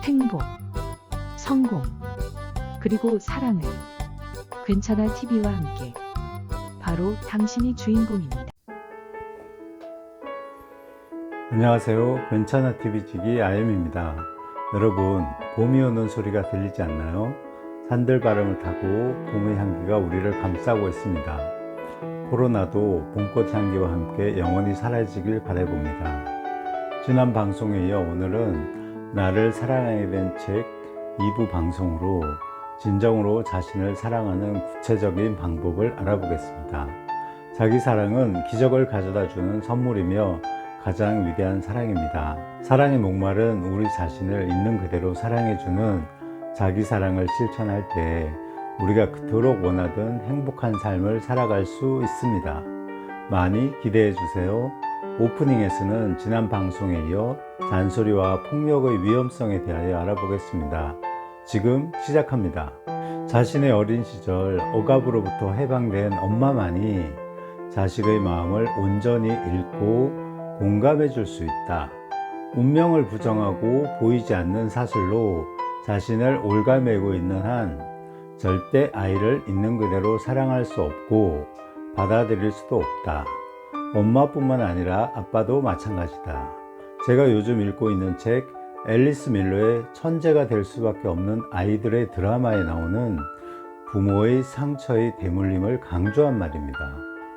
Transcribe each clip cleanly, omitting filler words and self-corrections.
행복, 성공, 그리고 사랑을 괜찮아 TV와 함께 바로 당신이 주인공입니다. 안녕하세요. 괜찮아 TV지기 IM입니다. 여러분, 봄이 오는 소리가 들리지 않나요? 산들바람을 타고 봄의 향기가 우리를 감싸고 있습니다. 코로나도 봄꽃 향기와 함께 영원히 사라지길 바라봅니다. 지난 방송에 이어 오늘은 나를 사랑하게 된 책 2부 방송으로 진정으로 자신을 사랑하는 구체적인 방법을 알아보겠습니다. 자기 사랑은 기적을 가져다 주는 선물이며 가장 위대한 사랑입니다. 사랑의 목말은 우리 자신을 있는 그대로 사랑해주는 자기 사랑을 실천할 때 우리가 그토록 원하던 행복한 삶을 살아갈 수 있습니다. 많이 기대해 주세요. 오프닝에서는 지난 방송에 이어 잔소리와 폭력의 위험성에 대하여 알아보겠습니다. 지금 시작합니다. 자신의 어린 시절 억압으로부터 해방된 엄마만이 자식의 마음을 온전히 읽고 공감해 줄 수 있다. 운명을 부정하고 보이지 않는 사슬로 자신을 올가매고 있는 한 절대 아이를 있는 그대로 사랑할 수 없고 받아들일 수도 없다. 엄마뿐만 아니라 아빠도 마찬가지다. 제가 요즘 읽고 있는 책 앨리스 밀러의 천재가 될 수밖에 없는 아이들의 드라마에 나오는 부모의 상처의 대물림을 강조한 말입니다.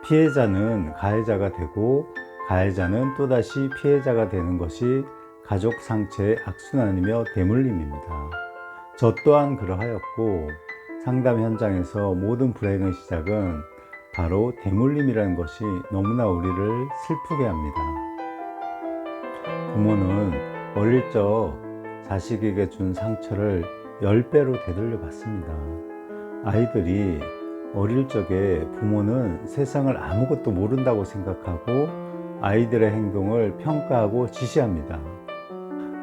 피해자는 가해자가 되고 가해자는 또다시 피해자가 되는 것이 가족 상처의 악순환이며 대물림입니다. 저 또한 그러하였고 상담 현장에서 모든 불행의 시작은 바로 대물림이라는 것이 너무나 우리를 슬프게 합니다. 부모는 어릴 적 자식에게 준 상처를 10배로 되돌려 받습니다. 아이들이 어릴 적에 부모는 세상을 아무것도 모른다고 생각하고 아이들의 행동을 평가하고 지시합니다.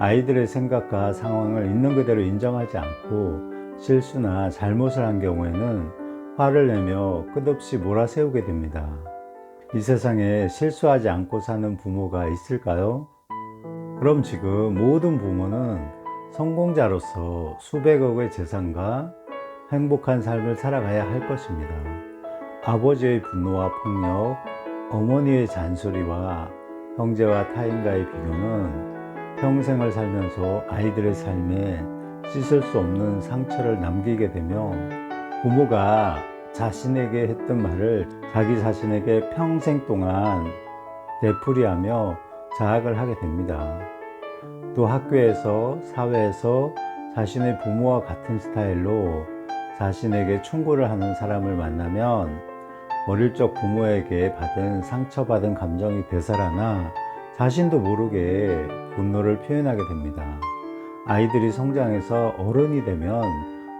아이들의 생각과 상황을 있는 그대로 인정하지 않고 실수나 잘못을 한 경우에는 화를 내며 끝없이 몰아세우게 됩니다. 이 세상에 실수하지 않고 사는 부모가 있을까요? 그럼 지금 모든 부모는 성공자로서 수백억의 재산과 행복한 삶을 살아가야 할 것입니다. 아버지의 분노와 폭력, 어머니의 잔소리와 형제와 타인과의 비교는 평생을 살면서 아이들의 삶에 씻을 수 없는 상처를 남기게 되며 부모가 자신에게 했던 말을 자기 자신에게 평생 동안 되풀이하며 자학을 하게 됩니다. 또 학교에서, 사회에서 자신의 부모와 같은 스타일로 자신에게 충고를 하는 사람을 만나면 어릴 적 부모에게 받은 상처받은 감정이 되살아나 자신도 모르게 분노를 표현하게 됩니다. 아이들이 성장해서 어른이 되면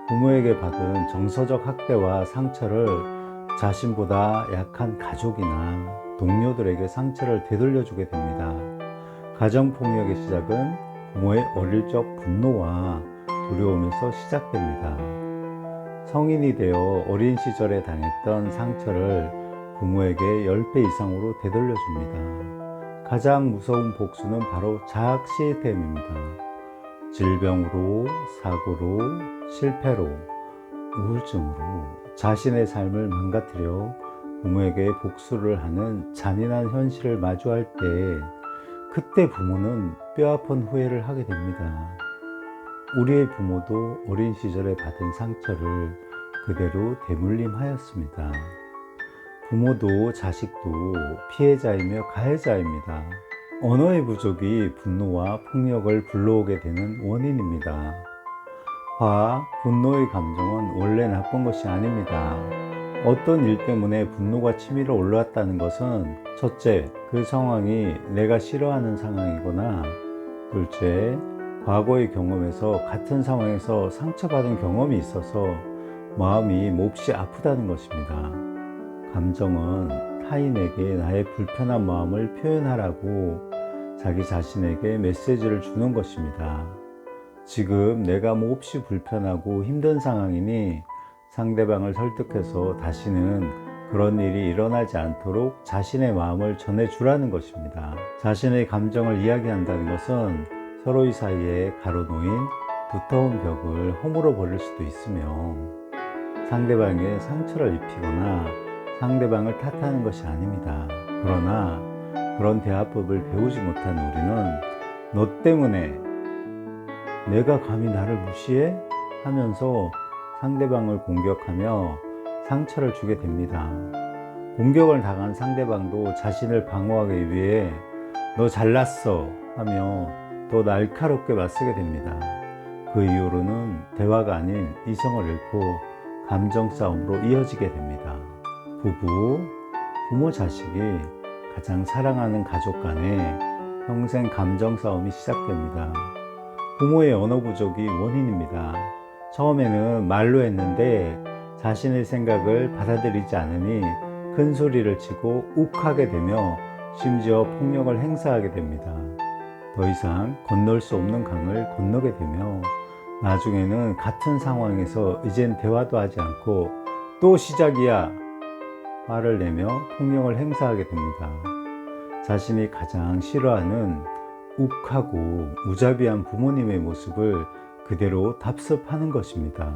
부모에게 받은 정서적 학대와 상처를 자신보다 약한 가족이나 동료들에게 상처를 되돌려주게 됩니다. 가정폭력의 시작은 부모의 어릴 적 분노와 두려움에서 시작됩니다. 성인이 되어 어린 시절에 당했던 상처를 부모에게 10배 이상으로 되돌려줍니다. 가장 무서운 복수는 바로 자학 시스템입니다. 질병으로, 사고로, 실패로, 우울증으로 자신의 삶을 망가뜨려 부모에게 복수를 하는 잔인한 현실을 마주할 때 그때 부모는 뼈아픈 후회를 하게 됩니다. 우리의 부모도 어린 시절에 받은 상처를 그대로 대물림하였습니다. 부모도 자식도 피해자이며 가해자입니다. 언어의 부족이 분노와 폭력을 불러오게 되는 원인입니다. 화, 분노의 감정은 원래 나쁜 것이 아닙니다. 어떤 일 때문에 분노가 치밀어 올라왔다는 것은 첫째, 그 상황이 내가 싫어하는 상황이거나 둘째, 과거의 경험에서 같은 상황에서 상처받은 경험이 있어서 마음이 몹시 아프다는 것입니다. 감정은 타인에게 나의 불편한 마음을 표현하라고 자기 자신에게 메시지를 주는 것입니다. 지금 내가 몹시 불편하고 힘든 상황이니 상대방을 설득해서 다시는 그런 일이 일어나지 않도록 자신의 마음을 전해주라는 것입니다. 자신의 감정을 이야기한다는 것은 서로의 사이에 가로놓인 두터운 벽을 허물어 버릴 수도 있으며 상대방에게 상처를 입히거나 상대방을 탓하는 것이 아닙니다. 그러나 그런 대화법을 배우지 못한 우리는 너 때문에 내가 감히 나를 무시해? 하면서 상대방을 공격하며 상처를 주게 됩니다. 공격을 당한 상대방도 자신을 방어하기 위해 너 잘났어 하며 더 날카롭게 맞서게 됩니다. 그 이후로는 대화가 아닌 이성을 잃고 감정 싸움으로 이어지게 됩니다. 부부, 부모, 자식이 가장 사랑하는 가족 간에 평생 감정 싸움이 시작됩니다. 부모의 언어 부족이 원인입니다. 처음에는 말로 했는데 자신의 생각을 받아들이지 않으니 큰 소리를 치고 욱하게 되며 심지어 폭력을 행사하게 됩니다. 더 이상 건널 수 없는 강을 건너게 되며 나중에는 같은 상황에서 이젠 대화도 하지 않고 또 시작이야 화를 내며 폭력을 행사하게 됩니다. 자신이 가장 싫어하는 욱하고 무자비한 부모님의 모습을 그대로 답습하는 것입니다.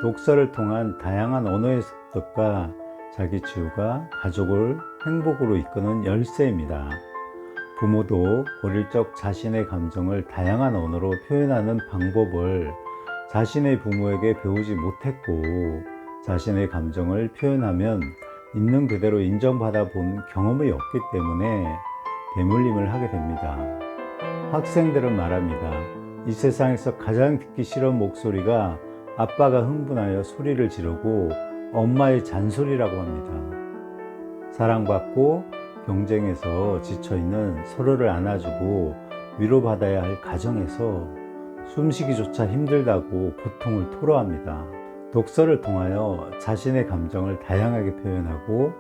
독서를 통한 다양한 언어의 습득과 자기 치유가 가족을 행복으로 이끄는 열쇠입니다. 부모도 어릴 적 자신의 감정을 다양한 언어로 표현하는 방법을 자신의 부모에게 배우지 못했고 자신의 감정을 표현하면 있는 그대로 인정받아 본 경험이 없기 때문에 대물림을 하게 됩니다. 학생들은 말합니다. 이 세상에서 가장 듣기 싫은 목소리가 아빠가 흥분하여 소리를 지르고 엄마의 잔소리라고 합니다. 사랑받고 경쟁에서 지쳐있는 서로를 안아주고 위로받아야 할 가정에서 숨쉬기조차 힘들다고 고통을 토로합니다. 독서를 통하여 자신의 감정을 다양하게 표현하고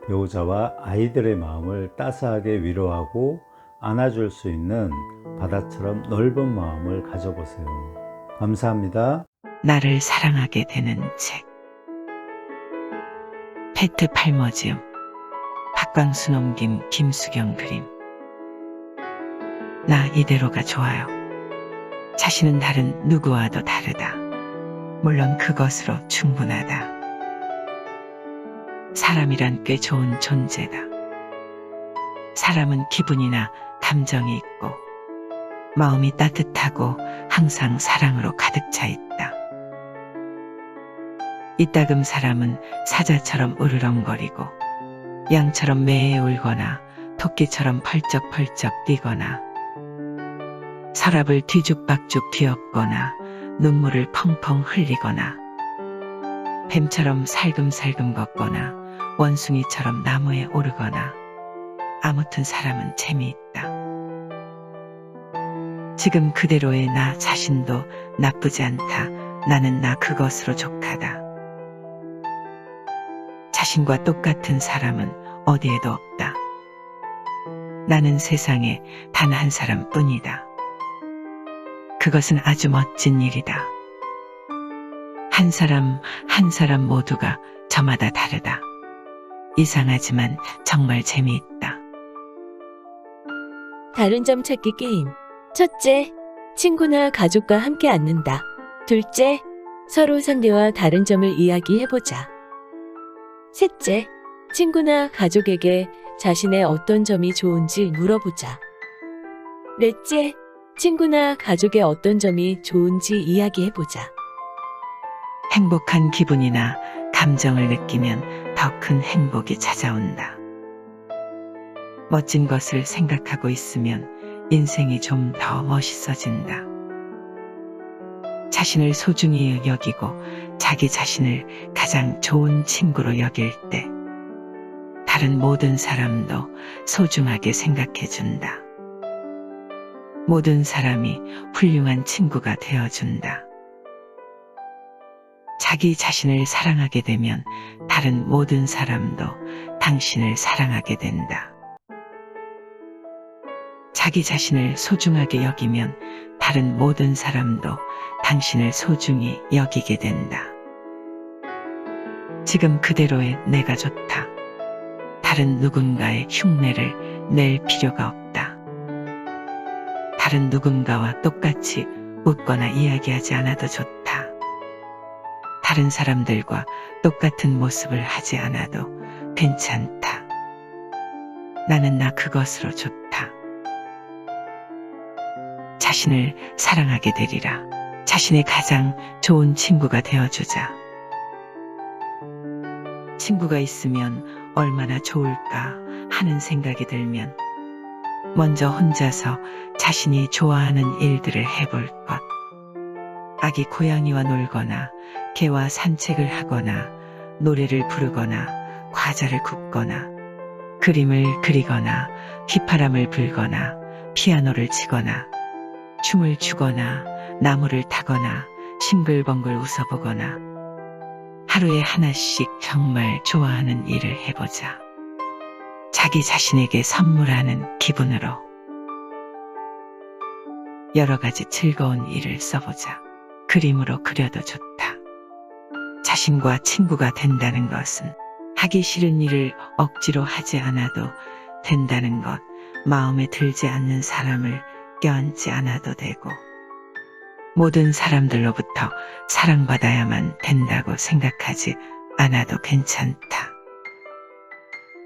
배우자와 아이들의 마음을 따스하게 위로하고 안아줄 수 있는 바다처럼 넓은 마음을 가져보세요. 감사합니다. 나를 사랑하게 되는 책. 페트 팔머즈음, 박광수 넘김, 김수경 그림. 나 이대로가 좋아요. 자신은 다른 누구와도 다르다. 물론 그것으로 충분하다. 사람이란 꽤 좋은 존재다. 사람은 기분이나 감정이 있고 마음이 따뜻하고 항상 사랑으로 가득 차 있다. 이따금 사람은 사자처럼 으르렁거리고 양처럼 매해 울거나 토끼처럼 펄쩍펄쩍 뛰거나 서랍을 뒤죽박죽 뒤엎거나 눈물을 펑펑 흘리거나 뱀처럼 살금살금 걷거나 원숭이처럼 나무에 오르거나 아무튼 사람은 재미있다. 지금 그대로의 나 자신도 나쁘지 않다. 나는 나 그것으로 족하다. 자신과 똑같은 사람은 어디에도 없다. 나는 세상에 단 한 사람뿐이다. 그것은 아주 멋진 일이다. 한 사람 한 사람 모두가 저마다 다르다. 이상하지만 정말 재미있다. 다른 점 찾기 게임. 첫째, 친구나 가족과 함께 앉는다. 둘째, 서로 상대와 다른 점을 이야기해보자. 셋째, 친구나 가족에게 자신의 어떤 점이 좋은지 물어보자. 넷째, 친구나 가족의 어떤 점이 좋은지 이야기해보자. 행복한 기분이나 감정을 느끼면 더 큰 행복이 찾아온다. 멋진 것을 생각하고 있으면 인생이 좀 더 멋있어진다. 자신을 소중히 여기고 자기 자신을 가장 좋은 친구로 여길 때 다른 모든 사람도 소중하게 생각해준다. 모든 사람이 훌륭한 친구가 되어준다. 자기 자신을 사랑하게 되면 다른 모든 사람도 당신을 사랑하게 된다. 자기 자신을 소중하게 여기면 다른 모든 사람도 당신을 소중히 여기게 된다. 지금 그대로의 내가 좋다. 다른 누군가의 흉내를 낼 필요가 없다. 다른 누군가와 똑같이 웃거나 이야기하지 않아도 좋다. 다른 사람들과 똑같은 모습을 하지 않아도 괜찮다. 나는 나 그것으로 좋다. 자신을 사랑하게 되리라. 자신의 가장 좋은 친구가 되어주자. 친구가 있으면 얼마나 좋을까 하는 생각이 들면 먼저 혼자서 자신이 좋아하는 일들을 해볼 것. 아기 고양이와 놀거나 개와 산책을 하거나 노래를 부르거나 과자를 굽거나 그림을 그리거나 휘파람을 불거나 피아노를 치거나 춤을 추거나 나무를 타거나 싱글벙글 웃어보거나 하루에 하나씩 정말 좋아하는 일을 해보자. 자기 자신에게 선물하는 기분으로 여러 가지 즐거운 일을 써보자. 그림으로 그려도 좋다. 자신과 친구가 된다는 것은 하기 싫은 일을 억지로 하지 않아도 된다는 것, 마음에 들지 않는 사람을 껴안지 않아도 되고 모든 사람들로부터 사랑받아야만 된다고 생각하지 않아도 괜찮다.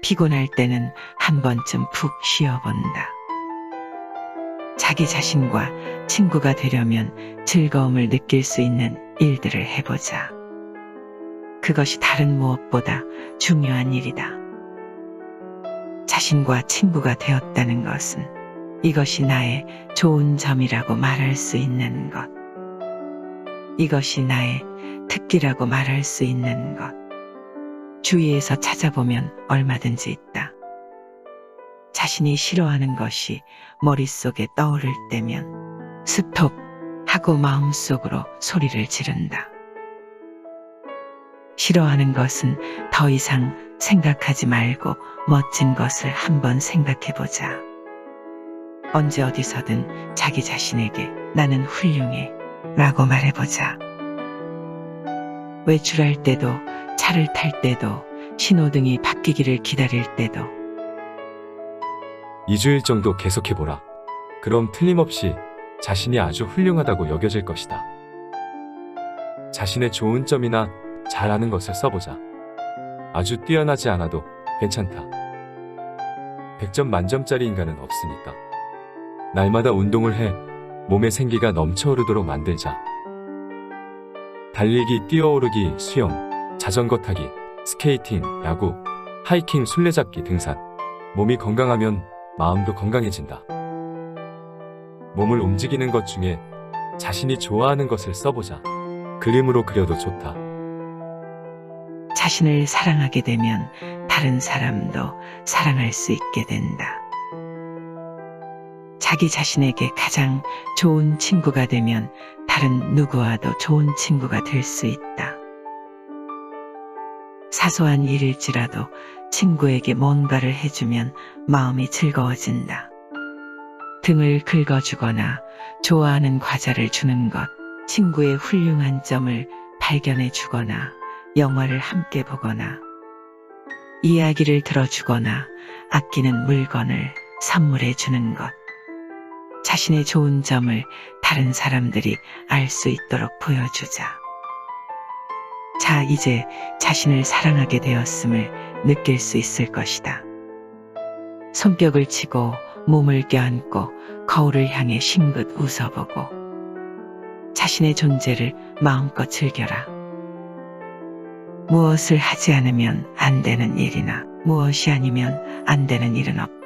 피곤할 때는 한 번쯤 푹 쉬어본다. 자기 자신과 친구가 되려면 즐거움을 느낄 수 있는 일들을 해보자. 그것이 다른 무엇보다 중요한 일이다. 자신과 친구가 되었다는 것은 이것이 나의 좋은 점이라고 말할 수 있는 것. 이것이 나의 특기라고 말할 수 있는 것. 주위에서 찾아보면 얼마든지 있다. 자신이 싫어하는 것이 머릿속에 떠오를 때면 스톱 하고 마음속으로 소리를 지른다. 싫어하는 것은 더 이상 생각하지 말고 멋진 것을 한번 생각해보자. 언제 어디서든 자기 자신에게 나는 훌륭해 라고 말해보자. 외출할 때도 차를 탈 때도 신호등이 바뀌기를 기다릴 때도 2주일 정도 계속해보라. 그럼 틀림없이 자신이 아주 훌륭하다고 여겨질 것이다. 자신의 좋은 점이나 잘하는 것을 써보자. 아주 뛰어나지 않아도 괜찮다. 100점 만점짜리 인간은 없으니까. 날마다 운동을 해 몸에 생기가 넘쳐오르도록 만들자. 달리기, 뛰어오르기, 수영, 자전거 타기, 스케이팅, 야구, 하이킹, 술래잡기, 등산. 몸이 건강하면 마음도 건강해진다. 몸을 움직이는 것 중에 자신이 좋아하는 것을 써보자. 그림으로 그려도 좋다. 자신을 사랑하게 되면 다른 사람도 사랑할 수 있게 된다. 자기 자신에게 가장 좋은 친구가 되면 다른 누구와도 좋은 친구가 될 수 있다. 사소한 일일지라도 친구에게 뭔가를 해주면 마음이 즐거워진다. 등을 긁어주거나 좋아하는 과자를 주는 것, 친구의 훌륭한 점을 발견해 주거나 영화를 함께 보거나 이야기를 들어주거나 아끼는 물건을 선물해 주는 것. 자신의 좋은 점을 다른 사람들이 알 수 있도록 보여주자. 자, 이제 자신을 사랑하게 되었음을 느낄 수 있을 것이다. 손뼉을 치고 몸을 껴안고 거울을 향해 싱긋 웃어보고 자신의 존재를 마음껏 즐겨라. 무엇을 하지 않으면 안 되는 일이나 무엇이 아니면 안 되는 일은 없다.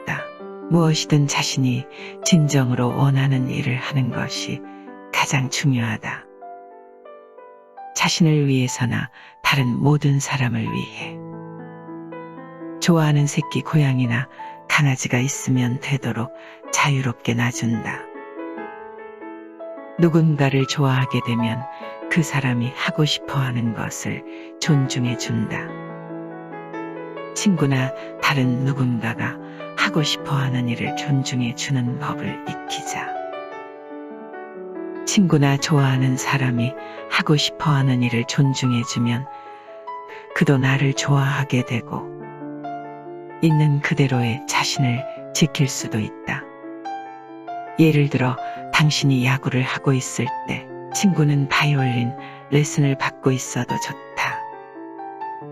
무엇이든 자신이 진정으로 원하는 일을 하는 것이 가장 중요하다. 자신을 위해서나 다른 모든 사람을 위해. 좋아하는 새끼 고양이나 강아지가 있으면 되도록 자유롭게 놔준다. 누군가를 좋아하게 되면 그 사람이 하고 싶어 하는 것을 존중해 준다. 친구나 다른 누군가가 하고 싶어 하는 일을 존중해 주는 법을 익히자. 친구나 좋아하는 사람이 하고 싶어 하는 일을 존중해 주면 그도 나를 좋아하게 되고 있는 그대로의 자신을 지킬 수도 있다. 예를 들어 당신이 야구를 하고 있을 때 친구는 바이올린 레슨을 받고 있어도 좋다.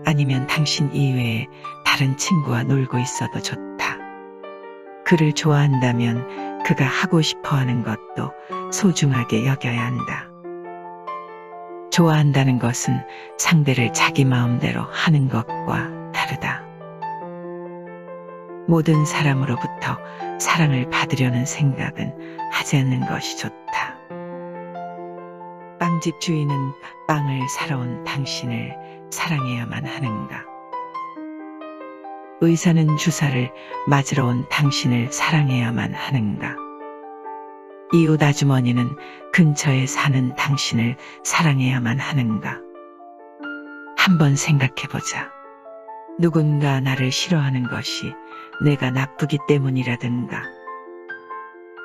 아니면 당신 이외에 다른 친구와 놀고 있어도 좋다. 그를 좋아한다면 그가 하고 싶어 하는 것도 소중하게 여겨야 한다. 좋아한다는 것은 상대를 자기 마음대로 하는 것과 다르다. 모든 사람으로부터 사랑을 받으려는 생각은 하지 않는 것이 좋다. 빵집 주인은 빵을 사러 온 당신을 사랑해야만 하는가? 의사는 주사를 맞으러 온 당신을 사랑해야만 하는가? 이웃 아주머니는 근처에 사는 당신을 사랑해야만 하는가? 한번 생각해보자. 누군가 나를 싫어하는 것이 내가 나쁘기 때문이라든가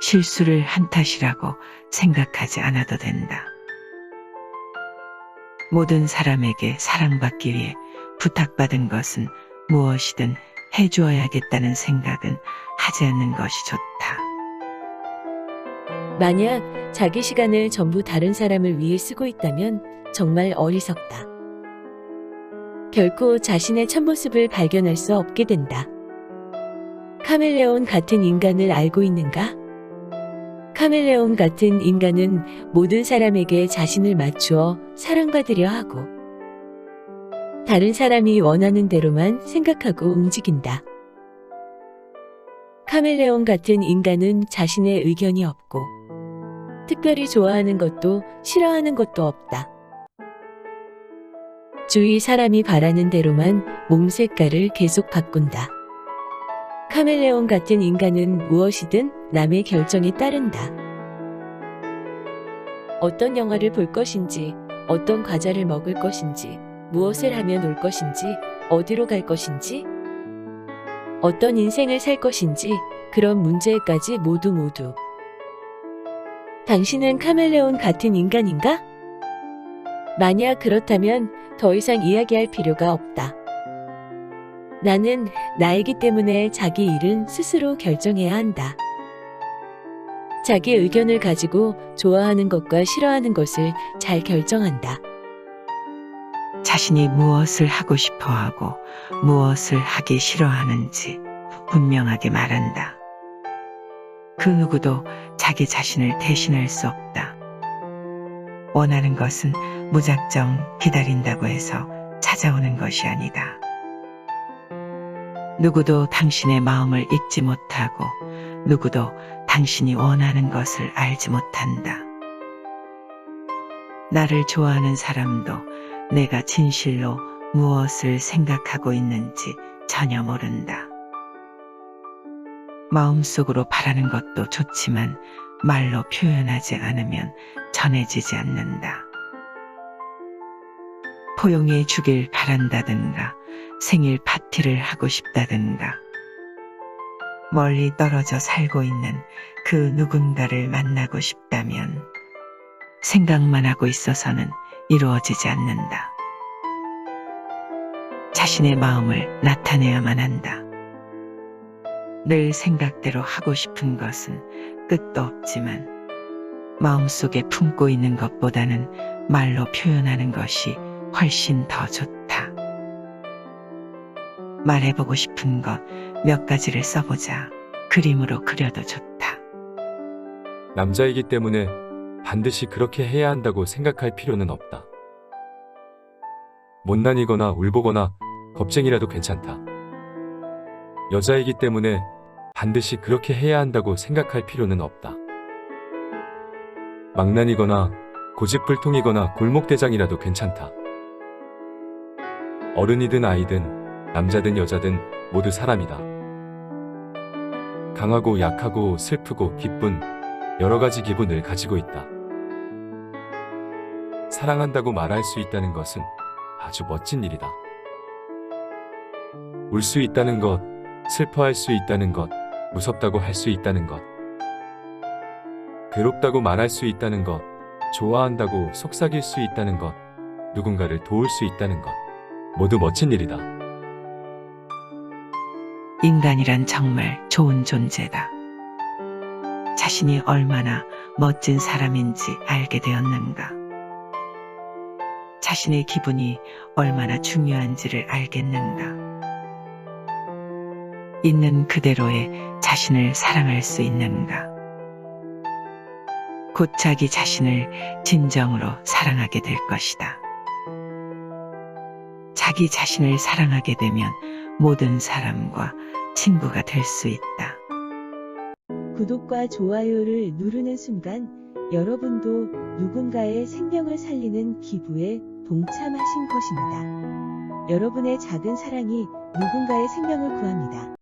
실수를 한 탓이라고 생각하지 않아도 된다. 모든 사람에게 사랑받기 위해 부탁받은 것은 무엇이든 해주어야겠다는 생각은 하지 않는 것이 좋다. 만약 자기 시간을 전부 다른 사람을 위해 쓰고 있다면 정말 어리석다. 결코 자신의 참모습을 발견할 수 없게 된다. 카멜레온 같은 인간을 알고 있는가? 카멜레온 같은 인간은 모든 사람에게 자신을 맞추어 사랑받으려 하고 다른 사람이 원하는 대로만 생각하고 움직인다. 카멜레온 같은 인간은 자신의 의견이 없고 특별히 좋아하는 것도 싫어하는 것도 없다. 주위 사람이 바라는 대로만 몸 색깔을 계속 바꾼다. 카멜레온 같은 인간은 무엇이든 남의 결정에 따른다. 어떤 영화를 볼 것인지, 어떤 과자를 먹을 것인지, 무엇을 하면 올 것인지, 어디로 갈 것인지, 어떤 인생을 살 것인지, 그런 문제까지 모두. 당신은 카멜레온 같은 인간인가? 만약 그렇다면 더 이상 이야기할 필요가 없다. 나는 나이기 때문에 자기 일은 스스로 결정해야 한다. 자기 의견을 가지고 좋아하는 것과 싫어하는 것을 잘 결정한다. 자신이 무엇을 하고 싶어 하고 무엇을 하기 싫어하는지 분명하게 말한다. 그 누구도 자기 자신을 대신할 수 없다. 원하는 것은 무작정 기다린다고 해서 찾아오는 것이 아니다. 누구도 당신의 마음을 읽지 못하고 누구도 당신이 원하는 것을 알지 못한다. 나를 좋아하는 사람도 내가 진실로 무엇을 생각하고 있는지 전혀 모른다. 마음속으로 바라는 것도 좋지만 말로 표현하지 않으면 전해지지 않는다. 포용해 주길 바란다든가 생일 파티를 하고 싶다든가 멀리 떨어져 살고 있는 그 누군가를 만나고 싶다면 생각만 하고 있어서는 이루어지지 않는다. 자신의 마음을 나타내야만 한다. 늘 생각대로 하고 싶은 것은 끝도 없지만 마음속에 품고 있는 것보다는 말로 표현하는 것이 훨씬 더 좋다. 말해보고 싶은 것 몇 가지를 써보자. 그림으로 그려도 좋다. 남자이기 때문에 반드시 그렇게 해야 한다고 생각할 필요는 없다. 못난이거나 울보거나 겁쟁이라도 괜찮다. 여자이기 때문에 반드시 그렇게 해야 한다고 생각할 필요는 없다. 망난이거나 고집불통이거나 골목대장이라도 괜찮다. 어른이든 아이든 남자든 여자든 모두 사람이다. 강하고 약하고 슬프고 기쁜 여러 가지 기분을 가지고 있다. 사랑한다고 말할 수 있다는 것은 아주 멋진 일이다. 울 수 있다는 것, 슬퍼할 수 있다는 것, 무섭다고 할 수 있다는 것, 괴롭다고 말할 수 있다는 것, 좋아한다고 속삭일 수 있다는 것, 누군가를 도울 수 있다는 것, 모두 멋진 일이다. 인간이란 정말 좋은 존재다. 자신이 얼마나 멋진 사람인지 알게 되었는가? 자신의 기분이 얼마나 중요한지를 알겠는가? 있는 그대로의 자신을 사랑할 수 있는가? 곧 자기 자신을 진정으로 사랑하게 될 것이다. 자기 자신을 사랑하게 되면 모든 사람과 친구가 될 수 있다. 구독과 좋아요를 누르는 순간 여러분도 누군가의 생명을 살리는 기부에 동참하신 것입니다. 여러분의 작은 사랑이 누군가의 생명을 구합니다.